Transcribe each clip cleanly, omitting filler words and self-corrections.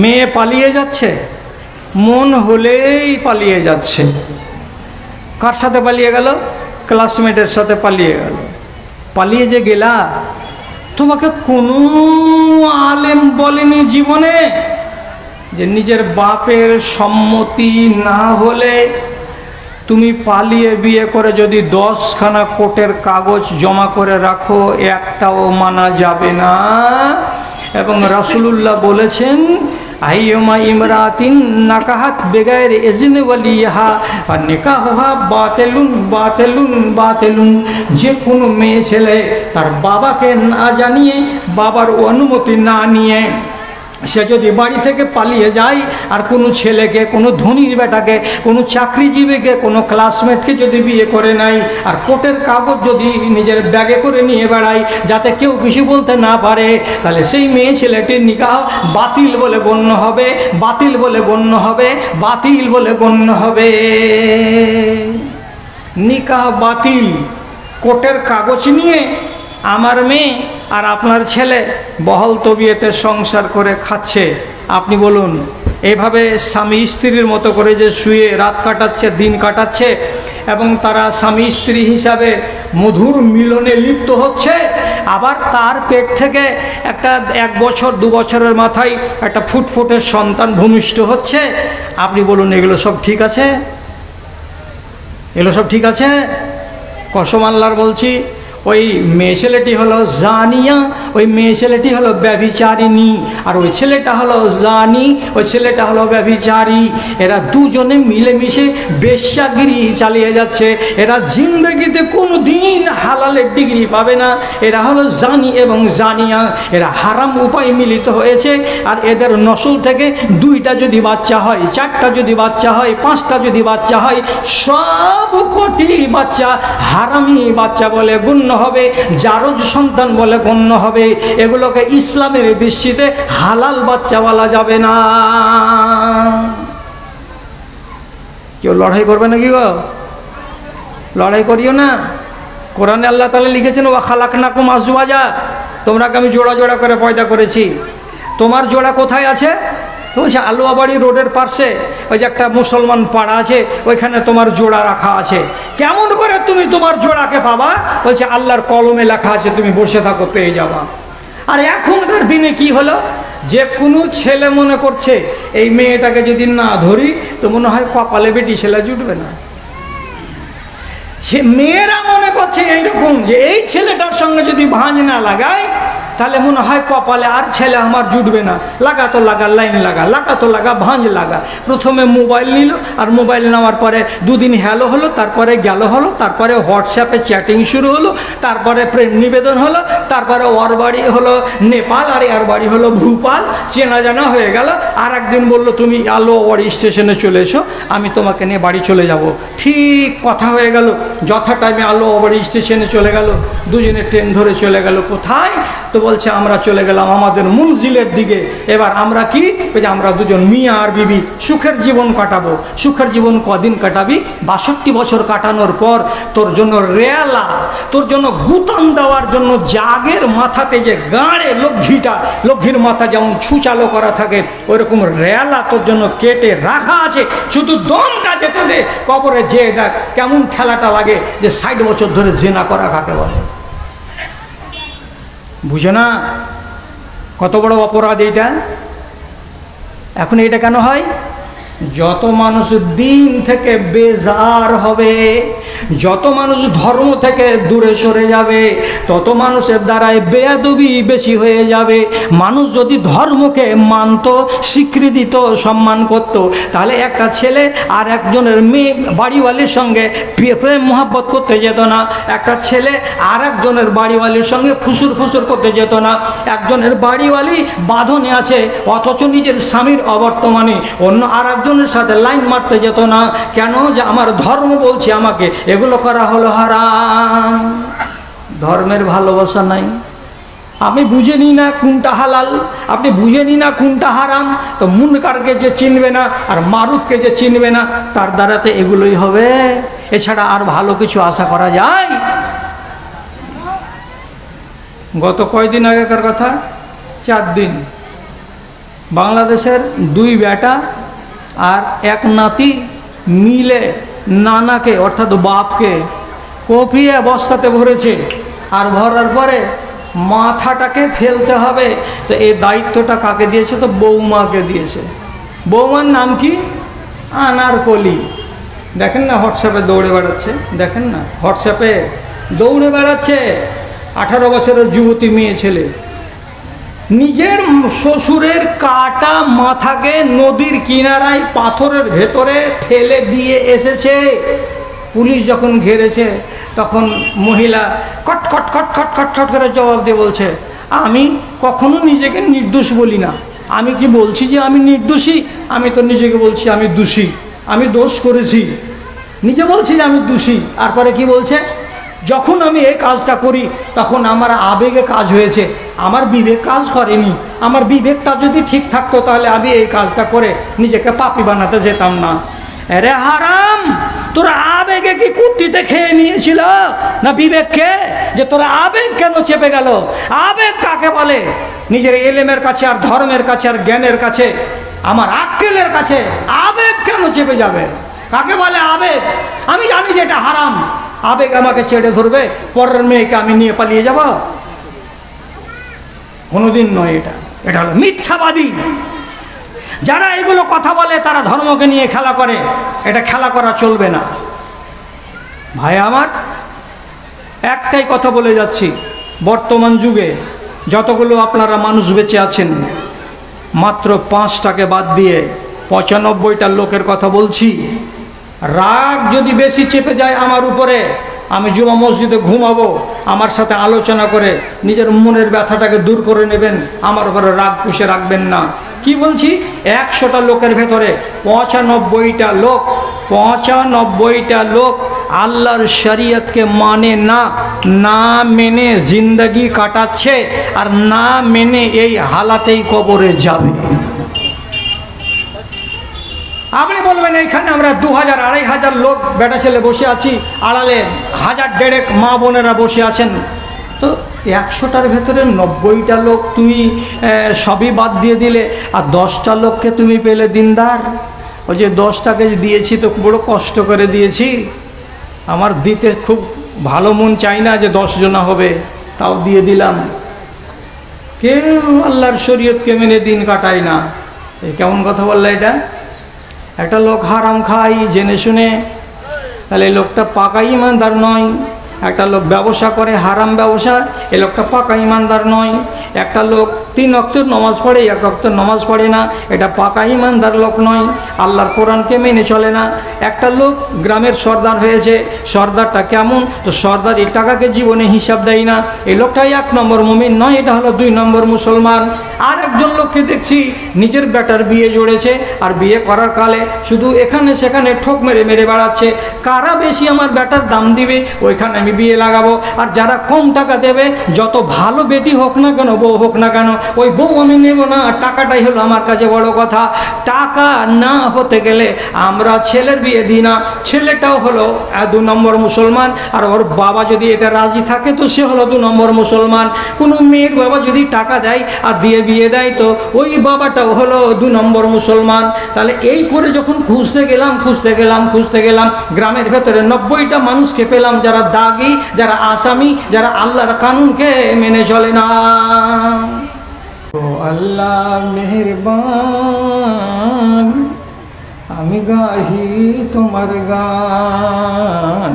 মেয়ে পালিয়ে যাচ্ছে, মন হলেই পালিয়ে যাচ্ছে। কার সাথে পালিয়ে গেল? ক্লাসমেটের সাথে পালিয়ে গেল। পালিয়ে যে গেলা, তোমাকে কোনো আলেম বলেনি জীবনে যে নিজের বাপের সম্মতি না হলে তুমি পালিয়ে বিয়ে করে যদি 10খানা কোর্টের কাগজ জমা করে রাখো, একটাও মানা যাবে না। এবং রাসূলুল্লাহ বলেছেন, আইয়ুমা ইমরাতিন নাকাহাত বেগায়ের ইজনি ওয়ালিহা নিকাহুহা বাতিলুন বাতিলুন বাতিলুন। যে কোনো মেয়ে ছেলে তার বাবাকে না জানিয়ে, বাবার অনুমতি না নিয়ে সে যদি বাড়ি থেকে পালিয়ে যায় আর কোনো ছেলেকে, কোনো ধনীর বেটাকে, কোনো চাকরিজীবীকে, কোনো ক্লাসমেটকে যদি বিয়ে করে নেয় আর কোর্টের কাগজ যদি নিজের ব্যাগে করে নিয়ে বেড়ায় যাতে কেউ কিছু বলতে না পারে, তাহলে সেই মেয়ে ছেলেটির নিকাহ বাতিল বলে গণ্য হবে, বাতিল বলে গণ্য হবে, বাতিল বলে গণ্য হবে। নিকাহ বাতিল। কোর্টের কাগজ নিয়ে আমার মেয়ে আর আপনার ছেলে বহল তবিয়তে সংসার করে খাচ্ছে। আপনি বলুন, এইভাবে স্বামী স্ত্রীর মতো করে যে শুয়ে রাত কাটাচ্ছে, দিন কাটাচ্ছে এবং তারা স্বামী স্ত্রী হিসাবে মধুর মিলনে লিপ্ত হচ্ছে, আবার তার পেট থেকে একটা 1 বছর 2 বছরের মাথায় একটা ফুটফুটে সন্তান ভূমিষ্ঠ হচ্ছে, আপনি বলুন এগুলো সব ঠিক আছে? এগুলো সব ঠিক আছে? কসম আল্লাহর বলছি, ওই মেয়ে ছেলেটি হলো জানিয়া, ওই মেয়ে ছেলেটি হলো ব্যভিচারিণী, আর ওই ছেলেটা হলো জানি, ওই ছেলেটা হলো ব্যভিচারী। এরা দুজনে মিলেমিশে বেশ্যাগিরি চালিয়ে যাচ্ছে। এরা জিন্দগিতে কোনো দিন হালালের ডিগ্রি পাবে না। এরা হলো জানি এবং জানিয়া। এরা হারাম উপায় মিলিত হয়েছে। আর এদের নসল থেকে 2টা যদি বাচ্চা হয়, 4টা যদি বাচ্চা হয়, 5টা যদি বাচ্চা হয়, সব কোটি বাচ্চা হারামি বাচ্চা বলে গণ্য হবে, জারজ সন্তান বলে গণ্য হবে। এগুলোকে ইসলামের দৃষ্টিতে হালাল বাচ্চা বলা যাবে না। কেউ লড়াই করবে নাকি গো? লড়াই করিও না। কোরআনে আল্লাহ তাআলা লিখেছেন, ওয়া খালাকনাকুম আজওয়াজা, তোমরাকে আমি জোড়া জোড়া করে পয়দা করেছি। তোমার জোড়া কোথায় আছে? বলছে আলুয়াবাড়ি রোডের পাশে ওই যে একটা মুসলমান পাড়া আছে, ওইখানে তোমার জোড়া রাখা আছে। কেমন করে তুমি তোমার জোড়াকে পাবা? বলছে আল্লাহর কলমে লেখা আছে, তুমি বসে থাকো, পেয়ে যাবা। আর এখনকার দিনে কি হলো, যে কোনো ছেলে মনে করছে এই মেয়েটাকে যদি না ধরি তো মনে হয় কপালে বেটি ছেলে জুটবে না। মেয়েরা মনে করছে এইরকম যে এই ছেলেটার সঙ্গে যদি ভাঁজ না লাগায় তাহলে মনে হয় কপালে আর ছেলে আমার জুটবে না। লাগা তো লাগা, লাইন লাগা, লাগা তো লাগা, ভাঁজ লাগা। প্রথমে মোবাইল নিল, আর মোবাইল নেওয়ার পরে 2 দিন হ্যালো হলো, তারপরে গেল হলো, তারপরে হোয়াটসঅ্যাপে চ্যাটিং শুরু হলো, তারপরে প্রেম নিবেদন হলো, তারপরে ওর বাড়ি হলো নেপাল আর এর বাড়ি হলো ভূপাল, চেনা জানা হয়ে গেল। আর একদিন বললো তুমি আলুয়াবাড়ি স্টেশনে চলে এসো, আমি তোমাকে নিয়ে বাড়ি চলে যাব। ঠিক কথা হয়ে গেল, যথা টাইমে আলুয়াবাড়ি স্টেশনে চলে গেল, দুজনে ট্রেন ধরে চলে গেল। কোথায়? তো বলছে আমরা চলে গেলাম আমাদের মঞ্জিলের দিকে। এবার আমরা কি, ওই যে আমরা দুজন মিয়া আর বিবি সুখের জীবন কাটাবো। সুখের জীবন কদিন কাটাবি? 62 বছর কাটানোর পর তোর জন্য রেয়ালা, তোর জন্য গুতাম দেওয়ার জন্য জাগের মাথাতে যে গাঁড়ে লক্ষ্মীটা, লক্ষ্মীর মাথা যেমন ছুচালো করা থাকে, ওইরকম রেয়ালা তোর জন্য কেটে রাখা আছে। শুধু দমটা যেতে দে, কবরে যেয়ে দেখ কেমন খেলাটা লাগে যে 60 বছর ধরে জেনা করা কাকে বলে। বুঝো না কত বড় অপরাধ এইটা? এখন এটা কেন হয়? যত মানুষ দিন থেকে বেজার হবে, যত মানুষ ধর্ম থেকে দূরে সরে যাবে, তত মানুষের দ্বারাই বেয়াদবি বেশি হয়ে যাবে। মানুষ যদি ধর্মকে মানত, স্বীকৃতি দিত, সম্মান করত, তাহলে একটা ছেলে আর একজনের মেয়ে বাড়িওয়ালির সঙ্গে প্রেম মোহাব্বত করতে যেত না। একটা ছেলে আর একজনের বাড়িওয়ালির সঙ্গে ফুসুর ফুসুর করতে যেত না। একজনের বাড়িওয়ালি বাঁধনে আছে অথচ নিজের স্বামীর অবর্তমানে অন্য আর একজনের সাথে লাইন মারতে যেত না। কেন? যে আমার ধর্ম বলছে আমাকে এগুলো করা হলো হারাম। ধর্মের ভালোবাসা নাই। আমি বুঝে নিই না কোনটা হালাল, আপনি বুঝে নিই না কোনটা হারাম, তো মুনকারকে যে চিনবে না আর মারুফকে যে চিনবে না, তার দ্বারাতে এগুলোই হবে। এছাড়া আর ভালো কিছু আশা করা যায়? গত কয়দিন আগেকার কথা, 4 দিন বাংলাদেশের দুই বেটা আর এক নাতি মিলে নানাকে অর্থাৎ বাপকে কপিয়ে বস্তাতে ভরেছে। আর ভরার পরে মাথাটাকে ফেলতে হবে, তো এই দায়িত্বটা কাকে দিয়েছে? তো বৌমাকে দিয়েছে। বৌমার নাম কি? আনারকলি। দেখেন না হোয়াটসঅ্যাপে দৌড়ে বেড়াচ্ছে, দেখেন না হোয়াটসঅ্যাপে দৌড়ে বেড়াচ্ছে 18 বছরের যুবতী মেয়ে ছেলে। নিজের শ্বশুরের কাটা মাথাকে নদীর কিনারায় পাথরের ভেতরে ফেলে দিয়ে এসেছে। পুলিশ যখন ঘেরেছে তখন মহিলা কট কট কট কট কট কট করে জবাব দিয়ে বলছে, আমি কখনো নিজেকে নির্দোষ বলি না। আমি কি বলছি যে আমি নির্দোষী? আমি তো নিজেকে বলছি আমি দোষী, আমি দোষ করেছি, নিজে বলছি যে আমি দোষী। আর পরে কি বলছে? যখন আমি এই কাজটা করি তখন আমার আবেগে কাজ হয়েছে, আমার বিবেক কাজ করেনি। আমার বিবেকটা যদি ঠিক থাকতো তাহলে আমি এই কাজটা করে নিজেকে পাপী বানাতে যেতাম না। আরে হারাম, তোরা আবেগে কি কুর্তিতে খেয়ে নিয়েছিল না বিবেককে? যে তোরা আবেগ কেন চেপে গেল? আবেগ কাকে বলে? নিজের এলেমের কাছে আর ধর্মের কাছে আর জ্ঞানের কাছে, আমার আক্কেলের কাছে আবেগ কেন চেপে যাবে? কাকে বলে আবেগ? আমি জানি যে এটা হারাম, আবেগ আমাকে ছেড়ে ধরবে, পরের মেয়েকে আমি নিয়ে পালিয়ে যাব? কোনোদিন নয়। এটা হলো মিথ্যাবাদী। যারা এগুলো কথা বলে তারা ধর্মকে নিয়ে খেলা করে, এটা খেলা করা চলবে না। ভাই আমার, একটাই কথা বলে যাচ্ছি, বর্তমান যুগে যতগুলো আপনারা মানুষ বেঁচে আছেন, মাত্র 5টাকে বাদ দিয়ে 95টা লোকের কথা বলছি। রাগ যদি বেশি চেপে যায় আমার উপরে, আমি জুমা মসজিদে ঘুমাবো, আমার সাথে আলোচনা করে নিজের মনের ব্যথাটাকে দূর করে নেবেন, আমার উপরে রাগ পুষে রাখবেন না। কি বলছি? 100টা লোকের ভেতরে 95টা লোক আল্লাহর শরীয়তকে মানে না, না মেনে জিন্দগি কাটাচ্ছে, আর না মেনে এই হালাতেই কবরে যাবে। আপনি বলবেন এইখানে আমরা 2000-2500 লোক বেটা ছেলে বসে আছি, আড়ালে 1000-1.5 মা বোনেরা বসে আছেন, তো 100টার ভেতরে 90টা লোক তুমি সবই বাদ দিয়ে দিলে, আর 10টা লোককে তুমি পেলে দিনদার। ওই যে 10টাকে দিয়েছি তো বড় কষ্ট করে দিয়েছি, আমার দিতে খুব ভালো মন চাই না যে 10 জনা হবে, তাও দিয়ে দিলাম। কেউ আল্লাহর শরীয়তকে মেনে দিন কাটায় না। কেমন কথা বললে এটা? একটা লোক হারাম খায় জেনে শুনে, তাহলে এই লোকটা পাকা ইমানদার নয়। একটা লোক ব্যবসা করে হারাম ব্যবসা, এই লোকটা পাকা ইমানদার নয়। একটা লোক 3 ওয়াক্ত নামাজ পড়ে, 1 ওয়াক্ত নামাজ পড়ে না, এটা পাকা ইমানদার লোক নয়, আল্লাহর কোরআনকে মেনে চলে না। একটা লোক গ্রামের সর্দার হয়েছে, সর্দারটা কেমন? তো সর্দার এই টাকাকে জীবনে হিসাব দেয় না, এই লোকটাই 1 নম্বর মুমিন নয়, এটা হলো 2 নম্বর মুসলমান। আর একজন লোককে দেখছি নিজের বেটার বিয়ে জড়েছে, আর বিয়ে করার কালে শুধু এখানে সেখানে ঠোক মেরে মেরে বেড়াচ্ছে, কারা বেশি আমার বেটার দাম দিবে ওইখানে আমি বিয়ে লাগাবো। আর যারা কম টাকা দেবে, যত ভালো বেটি হোক না কেন, বউ হোক না কেন, ওই বউ আমি নেব না, টাকাটাই হলো আমার কাছে বড় কথা। টাকা না হতে গেলে আমরা ছেলের বিয়ে দিই না। ছেলেটাও হলো 2 নম্বর মুসলমান, আর ওর বাবা যদি এতে রাজি থাকে তো সে হলো 2 নম্বর মুসলমান। কোনো মেয়ের বাবা যদি টাকা দেয় আর দিয়ে বিয়ে দেয় তো ওই বাবাটাও হলো 2 নম্বর মুসলমান। তাহলে এই করে যখন খুঁজতে গেলাম গ্রামের ভেতরে 90টা মানুষকে পেলাম যারা দাগি, যারা আসামি, যারা আল্লাহর কানুনকে মেনে চলে না। ও আল্লাহ মেহেরবান, আমি গাহি তোমার গান,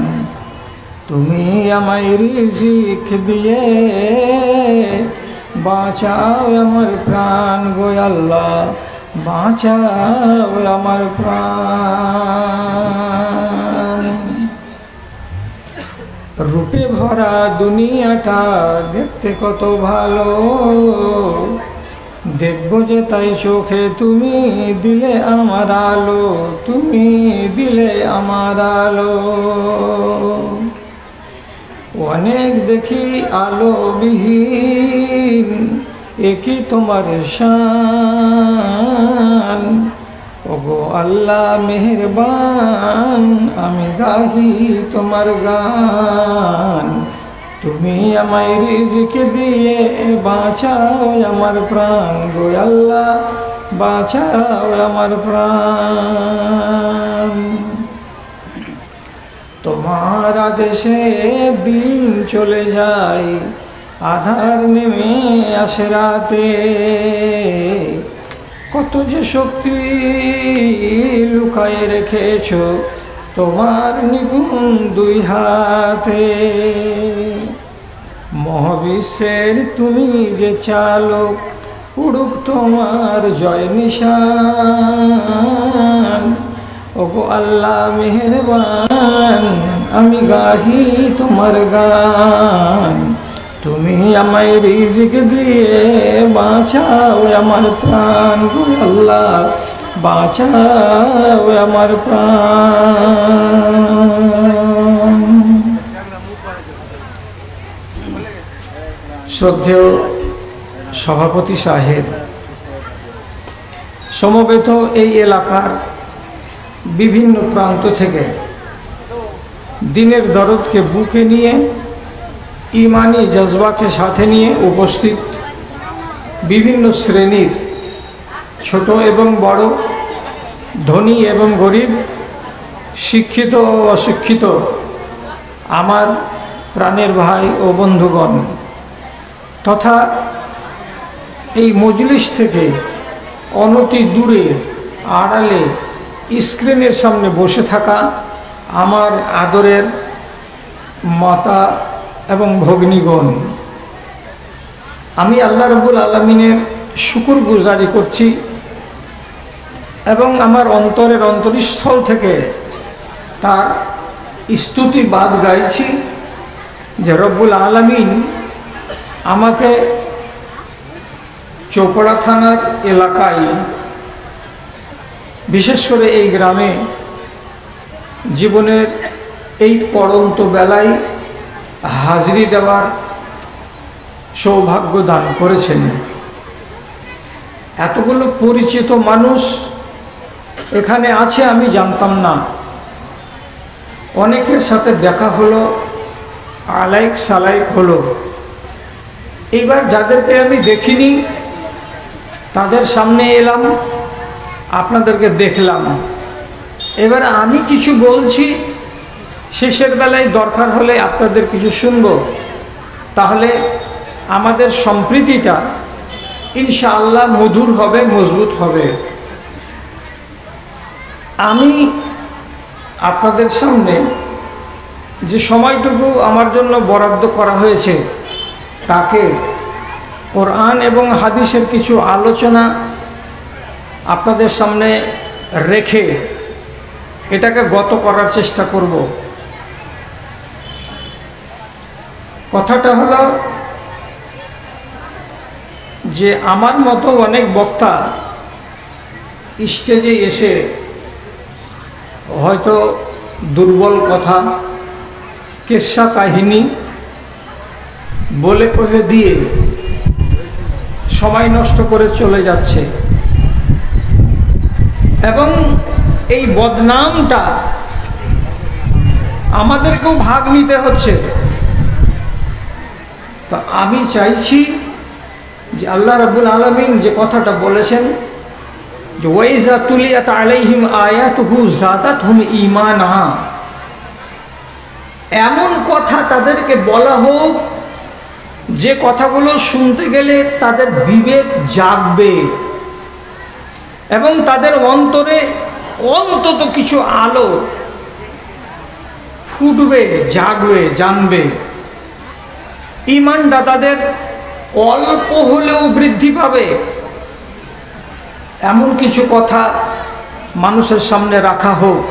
তুমি আমায় রিজিক দিয়ে বাঁচাও আমার প্রাণ গো আল্লাহ, বাঁচাও আমার প্রাণ। রূপে ভরা দুনিয়াটা দেখতে কত ভালো, দেখবো যে তাই চোখে তুমি দিলে আমার আলো, তুমি দিলে আমার আলো। অনেক দেখি আলো বিহীন, একই তোমার শান, ওগো আল্লাহ মেহেরবান, আমি গাহি তোমার গান, তুমি আমায় রিজিক দিয়ে বাঁচাও আমার প্রাণ গো আল্লাহ, বাঁচাও আমার প্রাণ। তোমার আদেশে দিন চলে যায়, আধার নেমে আসে রাতে, কত যে শক্তি লুকায়ে রেখেছো তোমার নিপুণ দুই হাতে। মহাবিশ্বের তুমি যে চালক, উড়ুক তোমার জয় নিশান। ওগো আল্লাহ মেহেরবান, আমি গাহি তোমার গান। তুমি আমায় রিজিক দিয়ে বাঁচাও আমার প্রাণ। গো আল্লাহ বাঁচাও আমার প্রাণ। শ্রদ্ধেয় সভাপতি সাহেব, সমবেত এই এলাকার বিভিন্ন প্রান্ত থেকে দিনের দরদকে বুকে নিয়ে, ইমানি জজবাকে সাথে নিয়ে উপস্থিত বিভিন্ন শ্রেণীর ছোট এবং বড়, ধনী এবং গরিব, শিক্ষিত ও অশিক্ষিত আমার প্রাণের ভাই ও বন্ধুগণ, তথা এই মজলিস থেকে অনতি দূরে আড়ালে স্ক্রিনের সামনে বসে থাকা আমার আদরের মাতা এবং ভগ্নীগণ, আমি আল্লাহ রাব্বুল আলামিনের শুকরগুজারি করছি এবং আমার অন্তরের অন্তরস্থল থেকে তার স্তুতিবাদ গাইছি যে রব্বুল আলামিন আমাকে চোপড়া থানার এলাকায়, বিশেষ করে এই গ্রামে জীবনের এই পড়ন্ত বেলায় হাজিরি দেওয়ার সৌভাগ্য দান করেছেন। এতগুলো পরিচিত মানুষ এখানে আছে আমি জানতাম না। অনেকের সাথে দেখা হলো, আলাইক সালাইক হলো। এইবার যাদেরকে আমি দেখিনি তাদের সামনে এলাম, আপনাদেরকে দেখলাম। এবার আমি কিছু বলছি, শেষের বেলায় দরকার হলে আপনাদের কিছু শুনবো, তাহলে আমাদের সম্প্রীতিটা ইনশাআল্লাহ মধুর হবে, মজবুত হবে। আমি আপনাদের সামনে যে সময়টুকু আমার জন্য বরাদ্দ করা হয়েছে তাকে কোরআন এবং হাদিসের কিছু আলোচনা আপনাদের সামনে রেখে এটাকে গত করার চেষ্টা করব। কথাটা হলো যে আমার মতো অনেক বক্তা স্টেজে এসে হয়তো দুর্বল কথা, কেসা কাহিনী বলে কহে দিয়ে সময় নষ্ট করে চলে যাচ্ছে এবং এই বদনামটা আমাদেরকেও ভাগ নিতে হচ্ছে। তো আমি চাইছি যে আল্লাহ রাব্বুল আলামিন যে কথাটা বলেছেন যে ওয়াইজা তুলিয়াত আলাইহিম আয়াতুহু যাদাতহুম ঈমানা, এমন কথা তাদেরকে বলা হোক যে কথাগুলো শুনতে গেলে তাদের বিবেক জাগবে এবং তাদের অন্তরে অন্তত কিছু আলো ফুটবে, জাগবে, জানবে। ঈমানটা তাদের অল্প হলেও বৃদ্ধি পাবে, এমন কিছু কথা মানুষের সামনে রাখা হোক।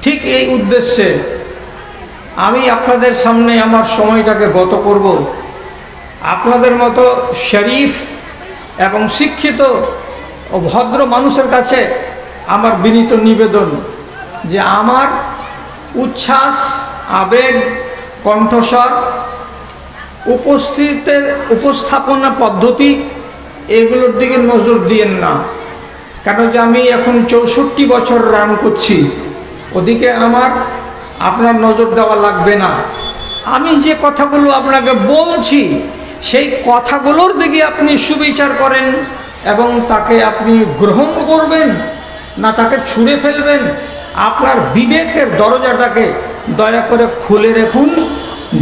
ঠিক এই উদ্দেশ্যে আমি আপনাদের সামনে আমার সময়টাকে গত করব। আপনাদের মতো শরীফ এবং শিক্ষিত ও ভদ্র মানুষের কাছে আমার বিনীত নিবেদন যে আমার উচ্ছ্বাস, আবেগ, কণ্ঠস্বর, উপস্থাপনা পদ্ধতি এগুলোর দিকে নজর দিয়েন না। কেন যে আমি এখন 64 বছর রান করছি, ওদিকে আপনার নজর দেওয়া লাগবে না। আমি যে কথাগুলো আপনাকে বলছি সেই কথাগুলোর দিকে আপনি সুবিচার করেন, এবং তাকে আপনি গ্রহণ করবেন না তাকে ছুঁড়ে ফেলবেন, আপনার বিবেকের দরজাটাকে দয়া করে খুলে রাখুন,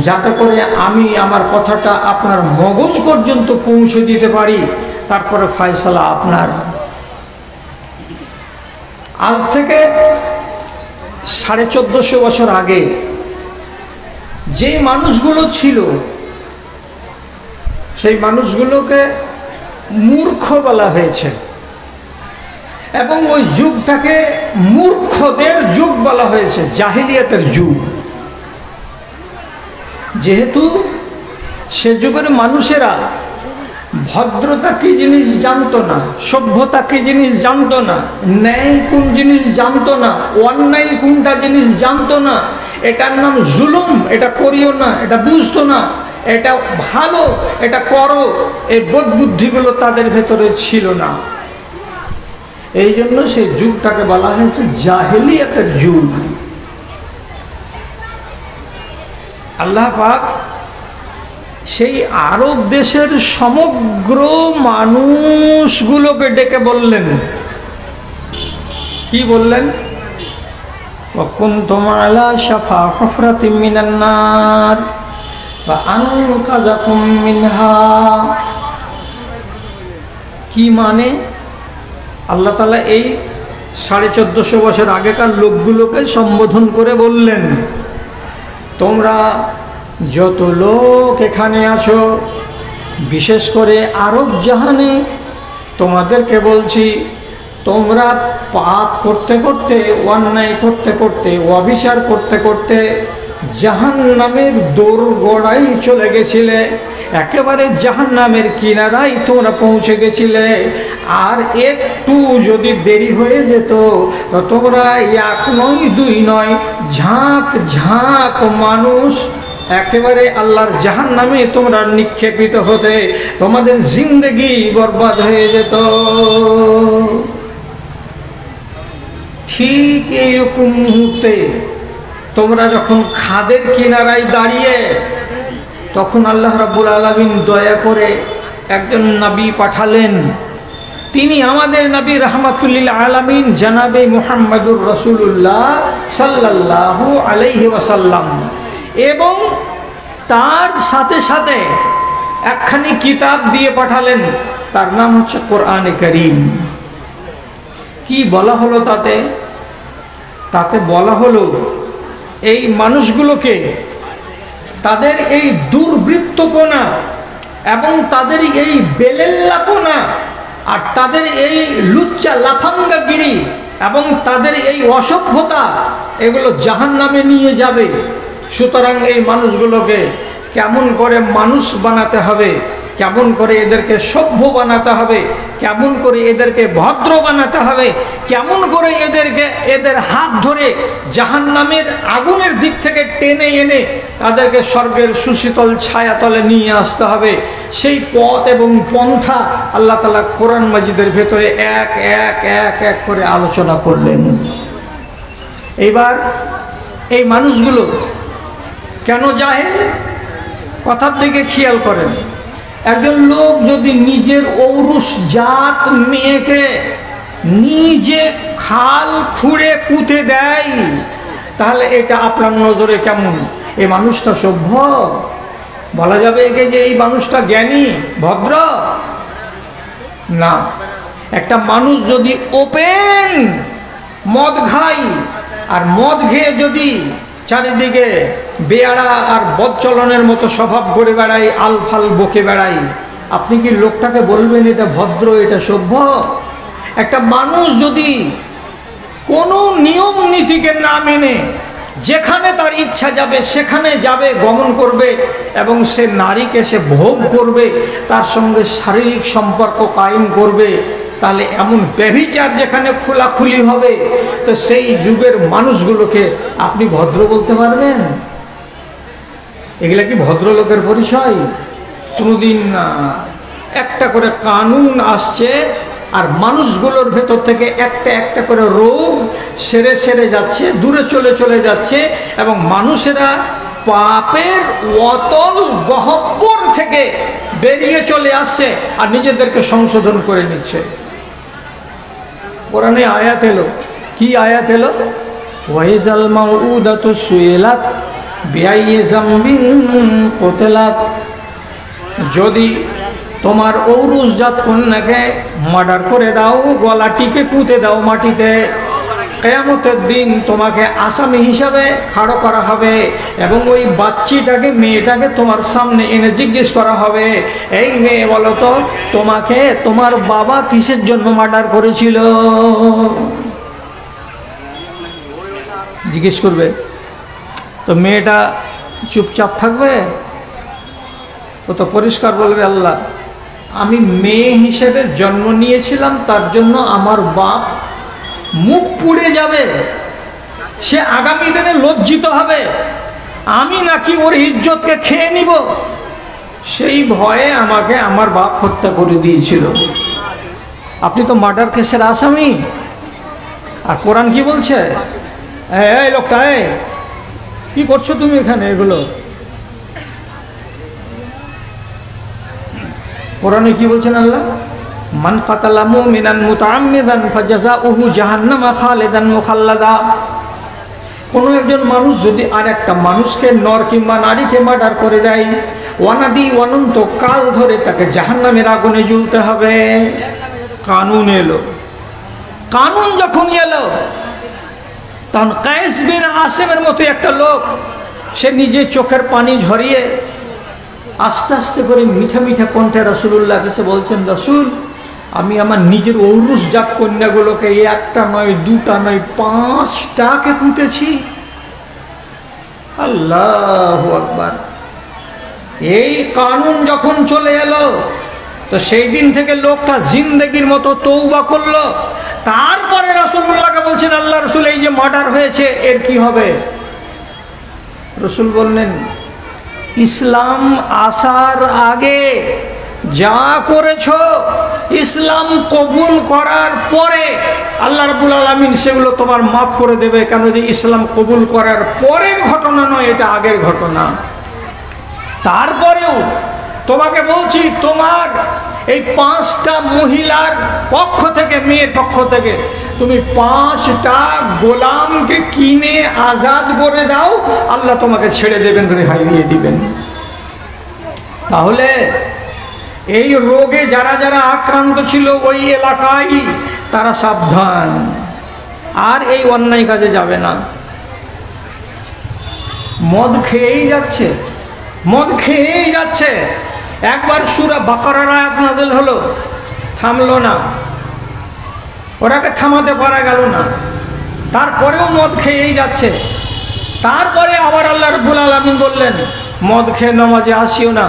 যাতে করে আমি আমার কথাটা আপনার মগজ পর্যন্ত পৌঁছে দিতে পারি, তারপরে ফয়সালা আপনার। আজ থেকে 1450 বছর আগে যে মানুষগুলো ছিল সেই মানুষগুলোকে মূর্খ বলা হয়েছে এবং ওই যুগটাকে মূর্খদের যুগ বলা হয়েছে, জাহিলিয়াতের যুগ। যেহেতু সে যুগের মানুষেরা ভদ্রতা কি জিনিস জানতো না, সভ্যতা কি জিনিস জানতো না, ন্যায় কোন জিনিস জানতো না, অন্যায় কোনটা জিনিস জানতো না, এটার নাম জুলুম, এটা করিও না, এটা বুঝতো না, এটা ভালো, এটা করো, এই বোধ বুদ্ধিগুলো তাদের ভেতরে ছিল না। এই জন্য সেই যুগটাকে বলা হয়েছে জাহেলিয়াতের যুগ। আল্লাহ পাক সেই আরব দেশের সমগ্র মানুষগুলোকে ডেকে বললেন, কি বললেন? وَكُنْتُمْ عَلَى شَفَا حُفْرَةٍ مِّنَ النَّارِ فَأَنْقَذَكُم مِّنْهَا। কি মানে? আল্লাহ তাআলা এই 1450 বছর আগেকার লোকগুলোকে সম্বোধন করে বললেন, তোমরা যত লোক এখানে আছো, বিশেষ করে আরব জাহানে, তোমাদেরকে বলছি, তোমরা পাপ করতে করতে, অন্যায় করতে করতে, অবিচার করতে করতে জাহান্নামের দোরগোড়ায় চলে গেছিলে, একেবারে জাহান্নামের কিনারায় তোমরা পৌঁছে গেছিলে। আর একটু যদি দেরি হয়ে যেত তো তোমরা এক নয় দুই নয় ঝাঁক ঝাঁক মানুষ একেবারে আল্লাহর জাহান্নামে তোমরা নিক্ষেপিত হতে, তোমাদের জিন্দেগি বরবাদ হয়ে যেত। ঠিক এইরকম মুহূর্তে তোমরা যখন খাদের কিনারায় দাঁড়িয়ে, তখন আল্লাহ রাব্বুল আলামিন দয়া করে একজন নবী পাঠালেন। তিনি আমাদের নবী রাহমাতুল্লিল আলামিন জনাবে মুহাম্মদুর রাসূলুল্লাহ সাল্লাল্লাহু আলাইহি ওয়াসাল্লাম, এবং তার সাথে সাথে একখানি কিতাব দিয়ে পাঠালেন, তার নাম হচ্ছে কোরআনে কারীম। কি বলা হলো তাতে? তাতে বলা হলো এই মানুষগুলোকে তাদের এই দুর্বৃত্তপনা এবং তাদের এই বেলেল্লাপনা আর তাদের এই লুচ্চা লাফাঙ্গাগিরি এবং তাদের এই অসভ্যতা, এগুলো জাহান্নামে নিয়ে যাবে। সুতরাং এই মানুষগুলোকে কেমন করে মানুষ বানাতে হবে, কেমন করে এদেরকে সভ্য বানাতে হবে, কেমন করে এদেরকে ভদ্র বানাতে হবে, কেমন করে এদেরকে এদের হাত ধরে জাহান্নামের আগুনের দিক থেকে টেনে এনে তাদেরকে স্বর্গের সুশীতল ছায়াতলে নিয়ে আসতে হবে, সেই পথ এবং পন্থা আল্লাহ তাআলা কোরআন মাজিদের ভেতরে এক এক এক এক করে আলোচনা করলেন। এইবার এই মানুষগুলো কেন জাহেল? কথার দিকে খেয়াল করেন। একজন লোক যদি নিজের ঔরস জাত মেয়েকে নিজে খাল খুঁড়ে পুঁতে দেয়, তাহলে এটা আপনার নজরে কেমন? এই মানুষটা সভ্য বলা যাবে একে যে এই মানুষটা জ্ঞানী ভদ্র? না। একটা মানুষ যদি ওপেন মদ খায় আর মদ খেয়ে যদি চারিদিকে বেয়ারা আর বদচলনের মতো স্বভাব করে বেড়াই, আলফাল বকে বেড়াই, আপনি কি লোকটাকে বলবেন এটা ভদ্র, এটা সভ্য? একটা মানুষ যদি কোনো নিয়ম নীতিকে না মেনে যেখানে তার ইচ্ছা যাবে সেখানে যাবে, গমন করবে এবং সে নারীকে সে ভোগ করবে, তার সঙ্গে শারীরিক সম্পর্ক কায়েম করবে, তাহলে এমন ব্যভিচার যেখানে খোলাখুলি হবে, তো সেই যুগের মানুষগুলোকে আপনি ভদ্র বলতে পারবেন? এগুলা কি ভদ্রলোকের পরিচয়? কোনোদিন না। একটা করে কানুন আসছে আর মানুষগুলোর ভেতর থেকে একটা একটা করে রোগ সেরে সেরে যাচ্ছে, দূরে চলে চলে যাচ্ছে, এবং মানুষেরা পাপের অতল গহ্বর থেকে বেরিয়ে চলে আসছে আর নিজেদেরকে সংশোধন করে নিচ্ছে। কোরআনে আয়াত এলো, কি আয়াত এলো? ওয়াইজাল মাউউদাতু সুইলাত বিআইয়ি যামবিন কুতিলাত। যদি তোমার ঔরসজাত কন্যাকে মার্ডার করে দাও, গলা টিপে পুঁতে দাও মাটিতে, কিয়ামতের দিন তোমাকে আসামি হিসাবে খাড়ো করা হবে এবং ওই বাচ্চিটাকে, মেয়েটাকে তোমার সামনে এনে জিজ্ঞেস করা হবে, এই মেয়ে বলো তো তোমাকে তোমার বাবা কিসের জন্য মার্ডার করেছিল? জিজ্ঞেস করবে। তো মেয়েটা চুপচাপ থাকবে? ও তো পরিষ্কার বলবে, আল্লাহ আমি মেয়ে হিসেবে জন্ম নিয়েছিলাম, তার জন্য আমার বাপ মুখ পুড়ে যাবে, সে আগামী দিনে লজ্জিত হবে, আমি নাকি ওর ইজ্জতকে খেয়ে নিব, সেই ভয়ে আমাকে আমার বাপ হত্যা করে দিয়েছিল। আপনি তো মার্ডার কেসের আসামি। আর কোরআন কি বলছে? এই লোকটা, কি করছো তুমি এখানে? এগুলো কোরআনে কি বলছেন আল্লাহ? মান কাতালা মুমিনান মুতাআম্মিদান ফাজাযাউহু জাহান্নামা খালিদান মুখাল্লাদা। কোনো একজন মানুষ যদি আর একটা মানুষকে, নর কিংবা নারীকে মার্ডার করে দেয়, ওয়ানাদি অনন্ত কাল ধরে তাকে জাহান্নামের আগুনে জ্বলতে হবে। কানুন এলো। কানুন যখন এলো তখন কায়েস বিন আসেমের মতো একটা লোক, সে নিজে চোখের পানি ঝরিয়ে আস্তে আস্তে করে মিঠা মিঠা কণ্ঠে রাসূলুল্লাহ কাছে বলছেন, রাসূল আমি আমার নিজের ঔরসজাত কন্যাগুলোকে একটা নয়, দুটা নয়, 5টাকে পুঁতেছি। আল্লাহু আকবার। এই কানুন যখন চলে এলো তো সেই দিন থেকে লোকটা জিন্দেগির মতো তওবা করলো। তারপরে রাসূলুল্লাহকে বলছেন, আল্লাহ রাসূল এই যে মার্ডার হয়েছে এর কি হবে? রাসূল বললেন, ইসলাম আসার আগে যা করেছো ইসলাম কবুল করার পরে আল্লাহ রাব্বুল আলামিন সেগুলো তোমার মাফ করে দেবে। কেন যে ইসলাম কবুল করার পরের ঘটনা নয়, এটা আগের ঘটনা। তারপরেও তোমাকে বলছি, তোমার এই 5টা মহিলার পক্ষ থেকে, মেয়ের পক্ষ থেকে তুমি 5টা গোলামকে কিনে আজাদ করে দাও, আল্লাহ তোমাকে ছেড়ে দেবেন, রেহাই দিয়ে দিবেন। তাহলে এই রোগে যারা যারা আক্রান্ত ছিল ওই এলাকায়, তারা সাবধান, আর এই অন্যায় কাজে যাবে না। মদ খেয়েই যাচ্ছে, মদ খেয়েই যাচ্ছে। একবার সূরা বাকারার আয়াত নাযিল হলো, থামলো না, ওরাকে থামাতে পারা গেল না, তারপরেও মদ খেয়েই যাচ্ছে। তারপরে আবার আল্লাহ রাব্বুল আলামিন বললেন, মদ খেয়ে নামাজে আসিও না,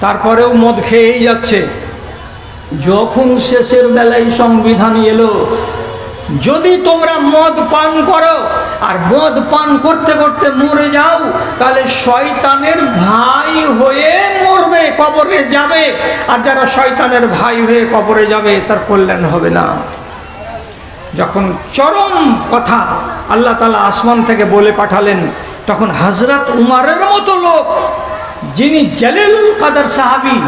তারপরেও মদ খেয়েই যাচ্ছে। যখন শেষের বেলায় সংবিধান এলো, যদি তোমরা মদ পান করো আর মদ পান করতে করতে মরে যাও, তাহলে শয়তানের ভাই হয়ে মরবে, কবরে যাবে, আর যারা শয়তানের ভাই হয়ে কবরে যাবে তার কল্যাণ হবে না। যখন চরম কথা আল্লাহ তাআলা আসমান থেকে বলে পাঠালেন, তখন হযরত উমরের মতো লোক, যিনি জালিলুল কদর সাহাবী,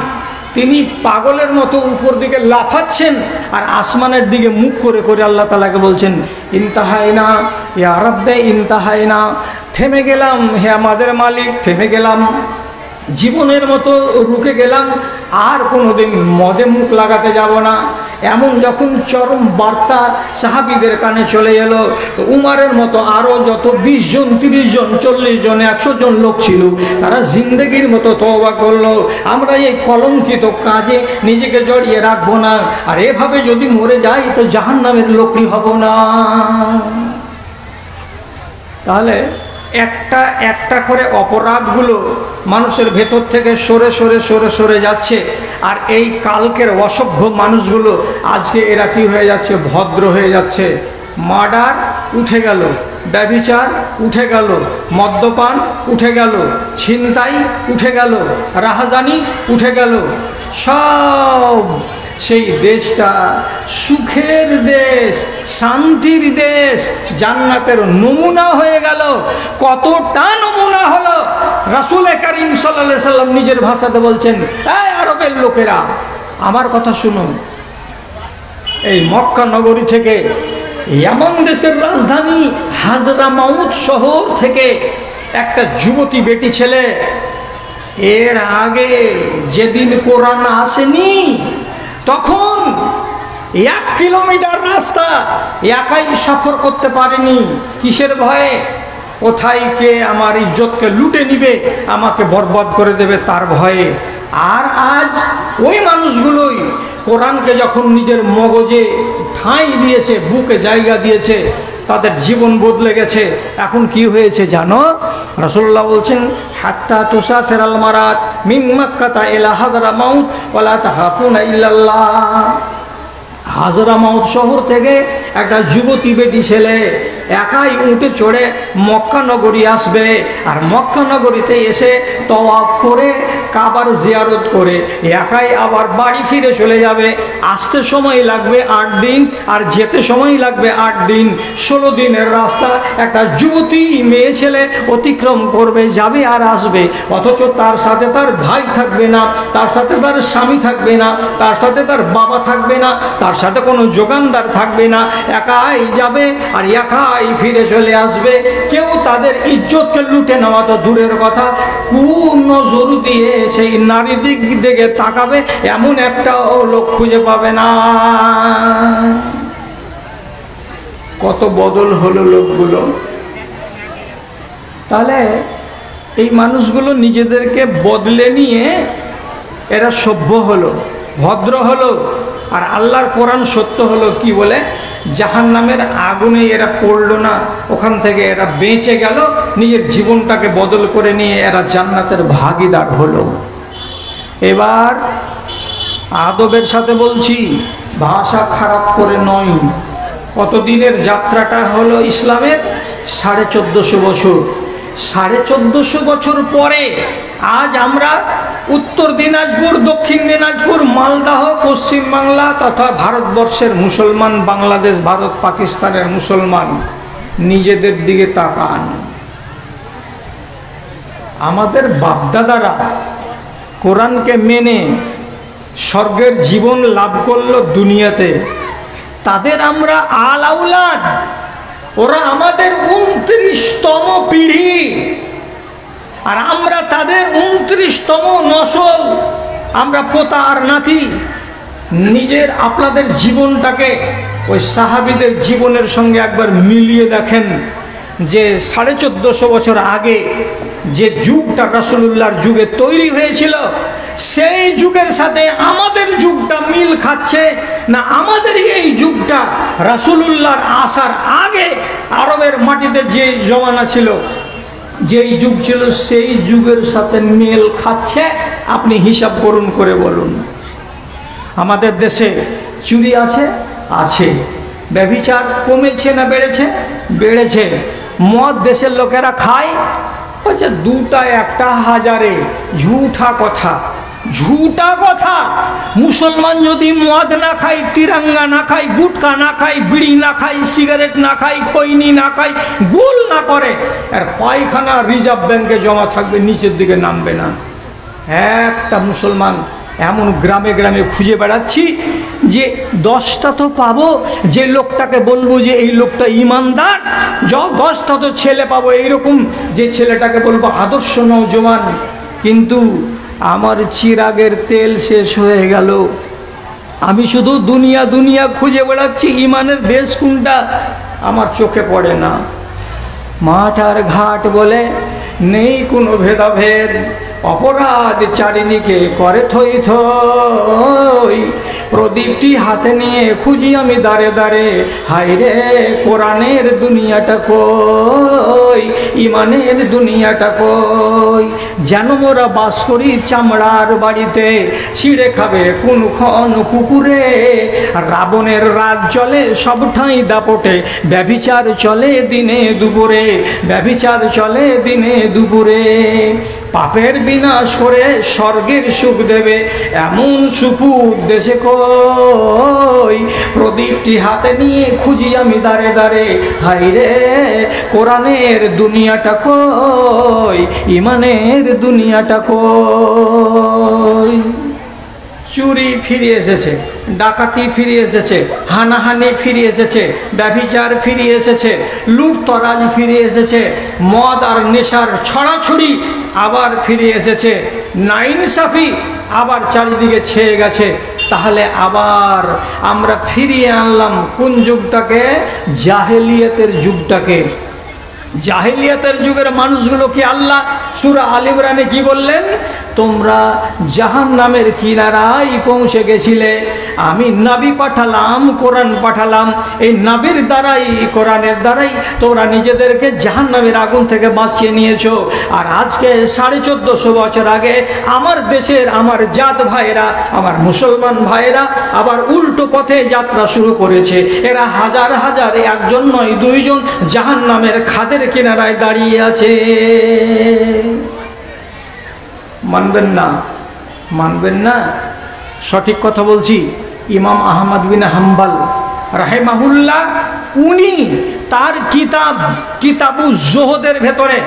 তিনি পাগলের মতো উপর দিকে লাফাচ্ছেন আর আসমানের দিকে মুখ করে করে আল্লাহ তাআলাকে বলছেন, ইনতাহাইনা ইয়া রাব্বে ইনতাহাইনা, থেমে গেলাম হে আমাদের মালিক, থেমে গেলাম, জীবনের মতো রুকে গেলাম, আর কোনোদিন মদে মুখ লাগাতে যাব না। এমন যখন চরম বার্তা সাহাবীদের কানে চলে এলো, উমারের মতো আরও যত 20 জন, 30 জন, 40 জন, 100 জন লোক ছিল, তারা জিন্দেগির মতো তওবা করলো, আমরা এই কলঙ্কিত কাজে নিজেকে জড়িয়ে রাখবো না, আর এভাবে যদি মরে যাই তো জাহান্নামের লোকই হব না। তাহলে একটা একটা করে অপরাধগুলো মানুষের ভেতর থেকে সরে সরে সরে সরে যাচ্ছে, আর এই কালকের অসভ্য মানুষগুলো আজকে এরা কি হয়ে যাচ্ছে? ভদ্র হয়ে যাচ্ছে। মার্ডার উঠে গেল, ব্যভিচার উঠে গেল, মদ্যপান উঠে গেল, ছিনতাই উঠে গেল, রাহাজানি উঠে গেল, সব সেই দেশটা সুখের দেশ, শান্তির দেশ, জান্নাতের নমুনা হয়ে গেল। কতটা নমুনা হলো, রাসূল করিম সাল্লাল্লাহু আলাইহি সাল্লাম নিজের ভাষাতে বলছেন, এই আরবের লোকেরা আমার কথা শুনুন, এই মক্কা নগরী থেকে ইয়ামান দেশের রাজধানী হাজরামাউত শহর থেকে একটা যুবতী বেটি ছেলে, এর আগে যেদিন কোরআন আসেনি তখন 1 কিলোমিটার রাস্তা একাই সফর করতে পারেনি। কিসের ভয়ে? কোথায় কে আমার ইজ্জতকে লুটে নিবে, আমাকে বরবাদ করে দেবে, তার ভয়ে। আর আজ ওই মানুষগুলোই কোরআনকে যখন নিজের মগজে ঠাঁই দিয়েছে, বুকে জায়গা দিয়েছে, তাদের জীবন বদলে গেছে। এখন কি হয়েছে জানো? রাসূলুল্লাহ বলছেন, হাত্তা তুসাফিরাল মারাত মিন মাক্কাতা ইলা হাজরামাউত ওয়ালা তাখাফুনা ইল্লাল্লাহ। হাজরামাউত শহর থেকে একটা যুবতী বেটি ছেলে একাই উঠে চড়ে মক্কা নগরী আসবে, আর মক্কা নগরীতে এসে তওয়াফ করে কাবার জিয়ারত করে একাই আবার বাড়ি ফিরে চলে যাবে। আসতে সময় লাগবে 8 দিন, আর যেতে সময় লাগবে 8 দিন। 16 দিনের রাস্তা একটা যুবতী মেয়ে ছেলে অতিক্রম করবে, যাবে আর আসবে। অথচ তার সাথে তার ভাই থাকবে না, তার সাথে তার স্বামী থাকবে না, তার সাথে তার বাবা থাকবে না, তার সাথে কোনো যোগানদার থাকবে না। একাই যাবে আর একাই ফিরে চলে আসবে। কেউ তাদের ইজ্জতকে লুটে নেওয়া তো দূরের কথা, কোন নজর দিয়ে সেই নারী দিকে তাকাবে এমন একটা লোক খুঁজে পাবে না। কত বদল হলো লোকগুলো। তাহলে এই মানুষগুলো নিজেদেরকে বদলে নিয়ে এরা সভ্য হলো, ভদ্র হলো, আর আল্লাহর কোরআন সত্য হলো। কি বলে? জাহান্নামের আগুনে এরা পড়লো না, ওখান থেকে এরা বেঁচে গেল, নিজের জীবনটাকে বদল করে নিয়ে এরা জান্নাতের ভাগীদার হলো। এবার আদবের সাথে বলছি, ভাষা খারাপ করে নয়। কতদিনের যাত্রাটা হলো ইসলামের? 1450 বছর। 1450 বছর পরে আজ আমরা উত্তর দিনাজপুর, দক্ষিণ দিনাজপুর, মালদাহ, পশ্চিম বাংলা তথা ভারতবর্ষের মুসলমান, বাংলাদেশ, ভারত, পাকিস্তানের মুসলমান নিজেদের দিকে তাকান। আমাদের বাপদাদারা কোরআনকে মেনে স্বর্গের জীবন লাভ করলো দুনিয়াতে, তাদের আমরা আলাউলাদ, ওরা আমাদের 29তম পিঢ়ি, আর আমরা তাদের 29তম নসল। আমরা পোতা আর নাতি। নিজের আপনাদের জীবনটাকে ওই সাহাবীদের জীবনের সঙ্গে একবার মিলিয়ে দেখেন, যে 1450 বছর আগে যে যুগটা রাসূলুল্লাহর যুগে তৈরি হয়েছিল, সেই যুগের সাথে আমাদের যুগটা মিল খাচ্ছে না? আমাদের এই যুগটা রাসূলুল্লাহর আসার আগে আরবের মাটিতে যে জমানা ছিল, যেই যুগ ছিল, সেই যুগের সাথে মেল খাচ্ছে? আপনি হিসাব করুন, করে বলুন। আমাদের দেশে চুরি আছে? আছে। ব্যভিচার কমেছে না বেড়েছে? বেড়েছে। মদ দেশের লোকেরা খায়, বলছে 2টা 1টা হাজারে। ঝুঠা কথা, ঝুটা কথা। মুসলমান যদি মদ না খায়, তিরঙ্গা না খায়, গুটকা না খায়, বিড়ি না খায়, সিগারেট না খায়, খৈনি না খায়, গোল না করে, আর পায়খানা রিজার্ভ ব্যাংকে জমা থাকবে, নিচের দিকে নামবে না। একটা মুসলমান এমন গ্রামে গ্রামে খুঁজে বেড়াচ্ছি যে 10টা তো পাবো যে লোকটাকে বলবো যে এই লোকটা ইমানদার, 10টা তো ছেলে পাবো এইরকম যে ছেলেটাকে বলবো আদর্শ নওজোয়ান। কিন্তু আমার চিরাগের তেল শেষ হয়ে গেল। আমি শুধু দুনিয়া দুনিয়া খুঁজে বেড়াচ্ছি, ইমানের দেশ কোনটা আমার চোখে পড়ে না। মাঠ আর ঘাট বলে নেই কোনো ভেদাভেদ, অপরাধ চারিদিকে করে থই থই। প্রদীপটি হাতে নিয়ে খুঁজি আমি দাঁড়ে দাঁড়ে, হায়রে কোরআনের দুনিয়াটা কই, ইমানের দুনিয়াটা কই। যেন মোরা বাস করি চামড়ার বাড়িতে, ছিঁড়ে খাবে কোনক্ষণ কুকুরে। রাবণের রাজ চলে সব ঠাঁই দাপটে, ব্যভিচার চলে দিনে দুপুরে, ব্যভিচার চলে দিনে দুপুরে। পাপের বিনাশ করে স্বর্গের সুখ দেবে, এমন সুপুর দেশে কই। কই, প্রদীপটি হাতে নিয়ে খুঁজি আমি দাঁড়ে দাঁড়ে, হাই রে কোরআনের দুনিয়াটা কই, ইমানের দুনিয়াটা কই। চুরি ফিরে এসেছে, ডাকাতি ফিরে এসেছে, হানাহানি ফিরে এসেছে, ব্যভিচার ফিরে এসেছে, লুটতরাজ ফিরে এসেছে, মদ আর নেশার ছড়াছড়ি আবার ফিরে এসেছে, নাইনসাফি আবার চারিদিকে ছেয়ে গেছে। তাহলে আবার আমরা ফিরিয়ে আনলাম কোন যুগটাকে? জাহেলিয়াতের যুগটাকে। জাহেলিয়াতের যুগের মানুষগুলো কি আল্লাহ সূরা আল ইমরানে কি বললেন? তোমরা জাহান্নামের কিনারায় পৌঁছে গেছিলে, আমি নবী পাঠালাম, কোরআন পাঠালাম, এই নবীর দ্বারাই, কোরআনের দ্বারাই তোমরা নিজেদেরকে জাহান্নামের আগুন থেকে বাঁচিয়ে নিয়েছো। আর আজকে 1450 বছর আগে আমার দেশের, আমার জাত ভাইরা, আমার মুসলমান ভাইরা আবার উল্টো পথে যাত্রা শুরু করেছে। এরা হাজার হাজার, একজন নয় দুইজন জাহান্নামের খাদের কিনারায় দাঁড়িয়ে আছে। মানবেন না, মানবেন না? সঠিক কথা বলছি। ইমাম আহমদ বিন হাম্বল রাহিমাহুল্লাহ, উনি তার কিতাবু জোহদের ভেতরে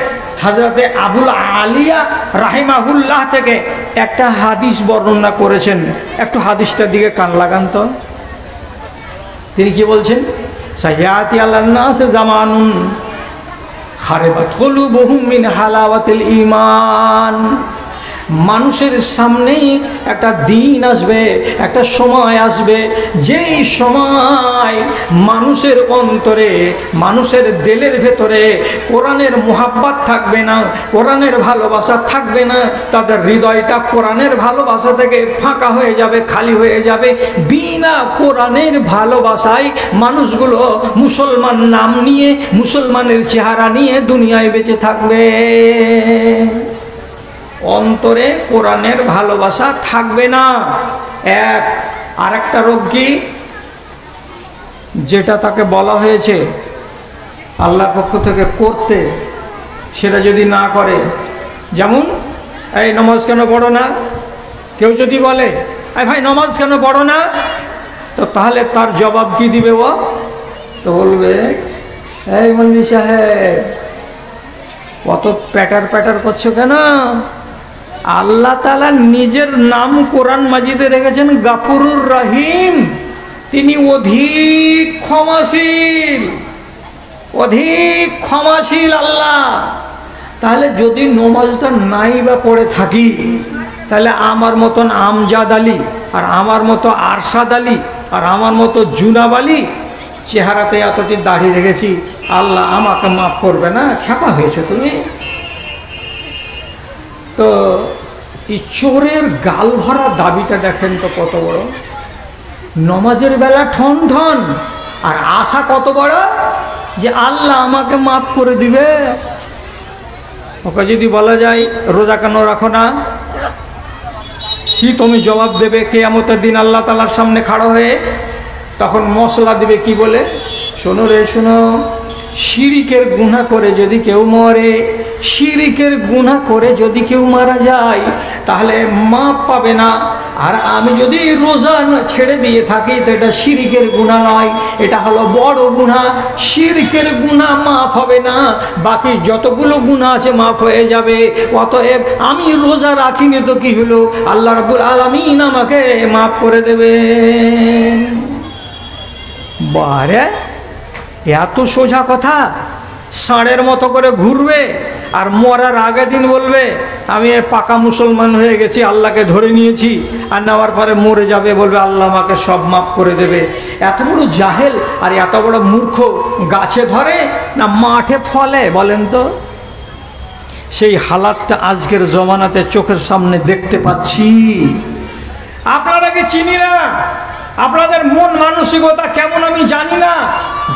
হযরতে আবুল আলিয়া রাহিমাহুল্লাহ থেকে একটা হাদিস বর্ণনা করেছেন। একটু হাদিসটার দিকে কান লাগান তো। তিনি কি বলছেন? সাইয়াতি আলান নাস জামানুন খারাবাত কুলুবুহুম মিন হালাওয়াতিল ঈমান। মানুষের সামনেই একটা দিন আসবে, একটা সময় আসবে, যেই সময় মানুষের অন্তরে, মানুষের দিলের ভেতরে কোরআনের মুহাব্বত থাকবে না, কোরআনের ভালোবাসা থাকবে না। তাদের হৃদয়টা কোরআনের ভালোবাসা থেকে ফাঁকা হয়ে যাবে, খালি হয়ে যাবে। বিনা কোরআনের ভালোবাসায় মানুষগুলো মুসলমান নাম নিয়ে, মুসলমানের চেহারা নিয়ে দুনিয়ায় বেঁচে থাকবে। অন্তরে কোরআনের ভালোবাসা থাকবে না। এক আরেকটা রোগ কি? যেটা তাকে বলা হয়েছে আল্লাহর পক্ষ থেকে করতে, সেটা যদি না করে, যেমন এই নামাজ কেন পড়ো না? কেউ যদি বলে এই ভাই নামাজ কেন পড়ো না, তো তাহলে তার জবাব কি দিবে? ও তো বলবে, এই মন্দির সাহেব কত প্যাটার প্যাটার করছো কেন? আল্লাহ তাআলা নিজের নাম কোরআন মাজিদে রেখেছেন গাফুরুর রহিম। তিনি অধিক ক্ষমাশীল, অধিক ক্ষমাশীল আল্লাহ। তাহলে যদি নমাজটা নাই বা পড়ে থাকি, তাহলে আমার মতন আমজাদ আলী আর আমার মতো আরশাদ আলী আর আমার মতো জুনাব আলী চেহারাতে এতটি দাড়ি রেখেছি, আল্লাহ আমাকে মাফ করবে না? খেপা হয়েছে তুমি। তো এই চোরের গাল ভরা দাবিটা দেখেন তো কত বড়। নমাজের বেলা ঠন ঠন, আর আশা কত বড় যে আল্লাহ আমাকে মাফ করে দিবে। ওকে যদি বলা যায় রোজা কেন রাখো না, কি তুমি জবাব দেবে কিয়ামতের দিন আল্লাহ তাআলার সামনে খাড়া হয়ে? তখন মশলা দিবে কি বলে? শোনো রে শোনো, শিরিকের গুনাহ করে যদি কেউ মরে, শিরিকের গুনাহ করে যদি কেউ মারা যায়, তাহলে মাপ পাবে না। আর আমি যদি রোজা ছেড়ে দিয়ে থাকি, তো এটা শিরিকের গুনাহ নয়, এটা হলো বড় গুনাহ। শিরিকের গুনাহ মাফ হবে না, বাকি যতগুলো গুনাহ আছে মাফ হয়ে যাবে। অতএব আমি রোজা রাখিনি তো কি হলো, আল্লাহ রাব্বুল আলামিন আমাকে মাফ করে দেবেন। বারে এত সোজা কথা, ষাঁড়ের মতো করে ঘুরবে আর মরার আগের দিন বলবে আমি পাকা মুসলমান হয়ে গেছি, আল্লাহকে ধরে নিয়েছি, আর নেওয়ার পরে মরে যাবে, বলবে আল্লাহ আমাকে সব মাফ করে দেবে। এত বড় জাহেল আর এত বড় মূর্খ গাছে ধরে না মাঠে ফলে? বলেন তো। সেই হালাতটা আজকের জমানাতে চোখের সামনে দেখতে পাচ্ছি। আপনারা কি চিনি না? আপনাদের মন মানসিকতা কেমন আমি জানি না,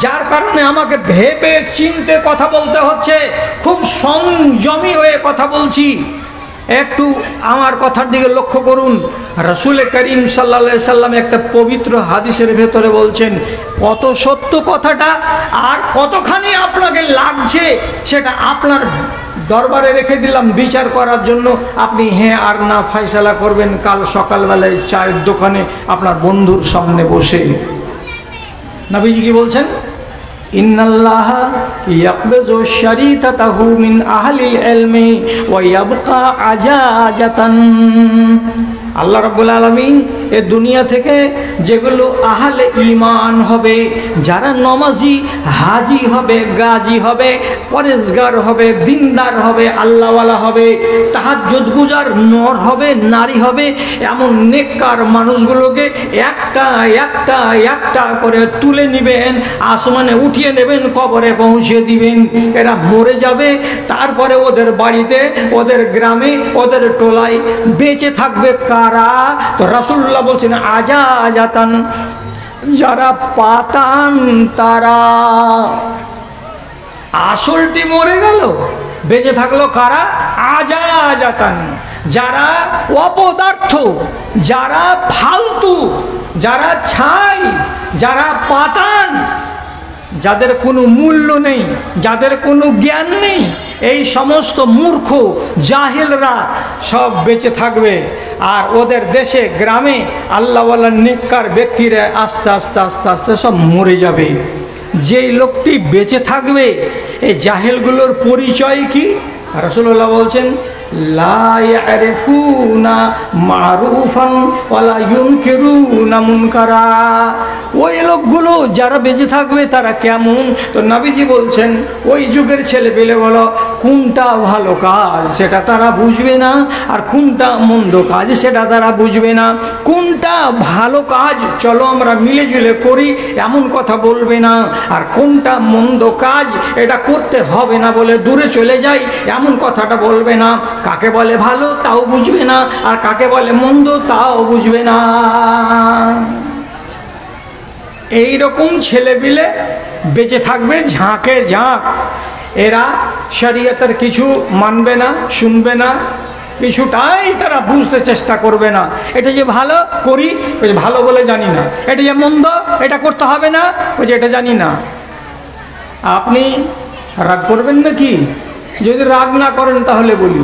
যার কারণে আমাকে ভেবে চিনতে কথা বলতে হচ্ছে। খুব সংযমী হয়ে কথা বলছি। একটু আমার কথার দিকে লক্ষ্য করুন। রাসূল করিম সাল্লাল্লাহু আলাইহি সাল্লাম একটা পবিত্র হাদিসের ভেতরে বলছেন, কত সত্য কথাটা আর কতখানি আপনাকে লাগছে সেটা আপনার দরবারে রেখে দিলাম বিচার করার জন্য, আপনি হ্যাঁ আর না ফয়সালা করবেন কাল সকালবেলায় চায়ের দোকানে আপনার বন্ধুর সামনে বসে। নবীজি কি বলছেন? ইন্নাল্লাহা ইয়াকবিজু শারীতাতাহু মিন আহলিল ইলমি ওয়া ইয়াবকা আজাজাতান। আল্লাহ রাব্বুল আলামিন এ দুনিয়া থেকে যেগুলো আহলে ঈমান হবে, যারা নমাজি হাজি হবে, গাজী হবে, পরেজগার হবে, দিনদার হবে, আল্লাহওয়ালা হবে, তাহাজ্জুদ গুজার নর হবে, নারী হবে, এমন নেককার মানুষগুলোকে একটা একটা একটা করে তুলে নেবেন, আসমানে উঠিয়ে নেবেন, কবরে পৌঁছে দিবেন। এরা মরে যাবে, তারপরে ওদের বাড়িতে, ওদের গ্রামে, ওদের টোলায় বেঁচে থাকবে কারা? তো রাসূলুল্লাহ বলছেন আজাজাতান, যারা পাতান তারা। আসলটি মরে গেল, বেঁচে থাকলো কারা? আজাজাতান, যারা অপদার্থ, যারা ফালতু, যারা ছাই, যারা পাতান, যাদের কোনো মূল্য নেই, যাদের কোনো জ্ঞান নেই, এই সমস্ত মূর্খ জাহেলরা সব বেঁচে থাকবে। আর ওদের দেশে গ্রামে আল্লাহওয়ালা নেককার ব্যক্তিরা আস্তে আস্তে আস্তে আস্তে সব মরে যাবে। যেই লোকটি বেঁচে থাকবে, এই জাহেলগুলোর পরিচয় কি? রাসূলুল্লাহ বলছেন লা ইয়ারিফুনা মারুফান ওয়ালা ইউনকিরুনা মুনকারা। ওই লোকগুলো যারা বেঁচে থাকবে তারা কেমন? তো নবীজি বলছেন ওই যুগের ছেলেপেলে বলো কোনটা ভালো কাজ সেটা তারা বুঝবে না, আর কোনটা মন্দ কাজ সেটা তারা বুঝবে না। কোনটা ভালো কাজ চলো আমরা মিলে জুলে করি এমন কথা বলবে না, আর কোনটা মন্দ কাজ এটা করতে হবে না বলে দূরে চলে যায় এমন কথাটা বলবে না। কাকে বলে ভালো তাও বুঝবে না, আর কাকে বলে মন্দ তাও বুঝবে না। এই রকম ছেলেপিলে বেঁচে থাকবে ঝাঁকে ঝাঁক। এরা শরীয়তের কিছু মানবে না, শুনবে না, কিছুটাই তারা বুঝতে চেষ্টা করবে না। এটা যে ভালো করি, ওই যে ভালো বলে জানি না, এটা যে মন্দ এটা করতে হবে না, ওই যে এটা জানি না। আপনি রাগ করবেন নাকি? যদি রাগ না করেন তাহলে বলি